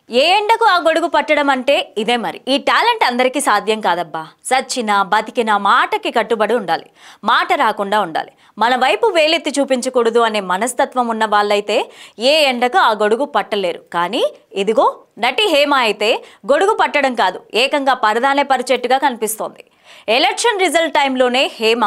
ఏ ఎండకు ఆ గొడుగు పట్టడం అంటే ఇదే మరి. ఈ టాలెంట్ అందరికీ సాధ్యం కాదబ్బా. సచ్చినా బతికినా మాటకి కట్టుబడి ఉండాలి, మాట రాకుండా ఉండాలి, మన వైపు వేలెత్తి చూపించకూడదు అనే మనస్తత్వం ఉన్న వాళ్ళైతే ఏ ఎండకు ఆ గొడుగు పట్టలేరు. కానీ ఇదిగో నటి హేమ అయితే గొడుగు పట్టడం కాదు, ఏకంగా పరదానే పరిచెట్టుగా కనిపిస్తోంది. ఎలక్షన్ రిజల్ట్ టైంలోనే హేమ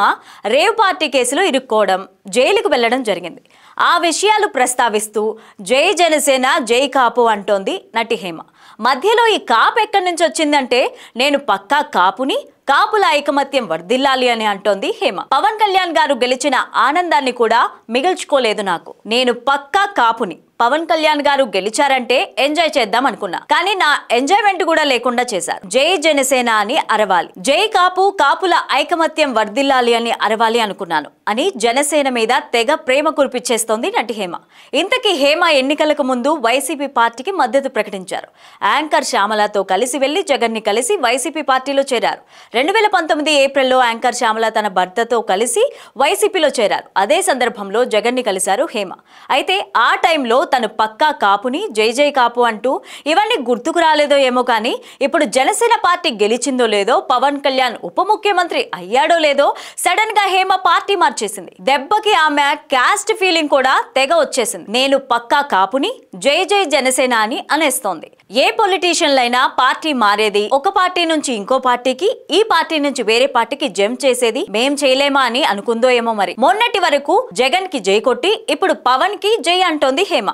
రేవ్ పార్టీ కేసులో ఇరుక్కోవడం, జైలుకు వెళ్లడం జరిగింది. ఆ విషయాలు ప్రస్తావిస్తూ జై జనసేన జై కాపు అంటోంది నటి హేమ. మధ్యలో ఈ కాపు ఎక్కడి నుంచి వచ్చిందంటే నేను పక్కా కాపుని, కాపుల ఐకమత్యం వర్ధిల్లాలి అని అంటోంది హేమ. పవన్ కళ్యాణ్ గారు గెలిచిన ఆనందాన్ని కూడా మిగిల్చుకోలేదు నాకు. నేను పక్కా కాపుని, పవన్ కళ్యాణ్ గారు గెలిచారంటే ఎంజాయ్ చేద్దాం అనుకున్నా, కానీ నా ఎంజాయ్మెంట్ కూడా లేకుండా చేశారు. జై జనసేన అని అరవాలి, జై కాపు, కాపుల ఐకమత్యం వర్ధిల్లాలి అని అరవాలి అనుకున్నాను అని జనసేన మీద తెగ ప్రేమ కురిపిచ్చేస్తోంది నటి హేమ. ఇంతకీ హేమ ఎన్నికలకు ముందు వైసీపీ పార్టీకి మద్దతు ప్రకటించారు. యాంకర్ శ్యామలతో కలిసి వెళ్లి జగన్ ని కలిసి వైసీపీ పార్టీలో చేరారు. 2019 ఏప్రిల్లో యాంకర్ శ్యామల తన భర్తతో కలిసి వైసీపీలో చేరారు. అదే సందర్భంలో జగన్ ని కలిశారు హేమ. అయితే ఆ టైంలో తను పక్కా కాపుని, జై జై కాపు అంటూ ఇవన్నీ గుర్తుకు రాలేదో ఏమో కానీ ఇప్పుడు జనసేన పార్టీ గెలిచిందో లేదో, పవన్ కళ్యాణ్ ఉప ముఖ్యమంత్రి అయ్యాడో లేదో సడన్ గా హేమ పార్టీ మార్చేసింది. దెబ్బకి ఆమె క్యాస్ట్ ఫీలింగ్ కూడా తెగ వచ్చేసింది. నేను పక్కా కాపుని, జై జై జనసేన అని అనేస్తోంది. ఏ పొలిటీషియన్లైనా పార్టీ మారేది ఒక పార్టీ నుంచి ఇంకో పార్టీకి, ఈ పార్టీ నుంచి వేరే పార్టీకి జంప్ చేసేది మేం చేయలేమా అని అనుకుందో ఏమో మరి. మొన్నటి వరకు జగన్ కి జై కొట్టి ఇప్పుడు పవన్ కి జై అంటోంది హేమ.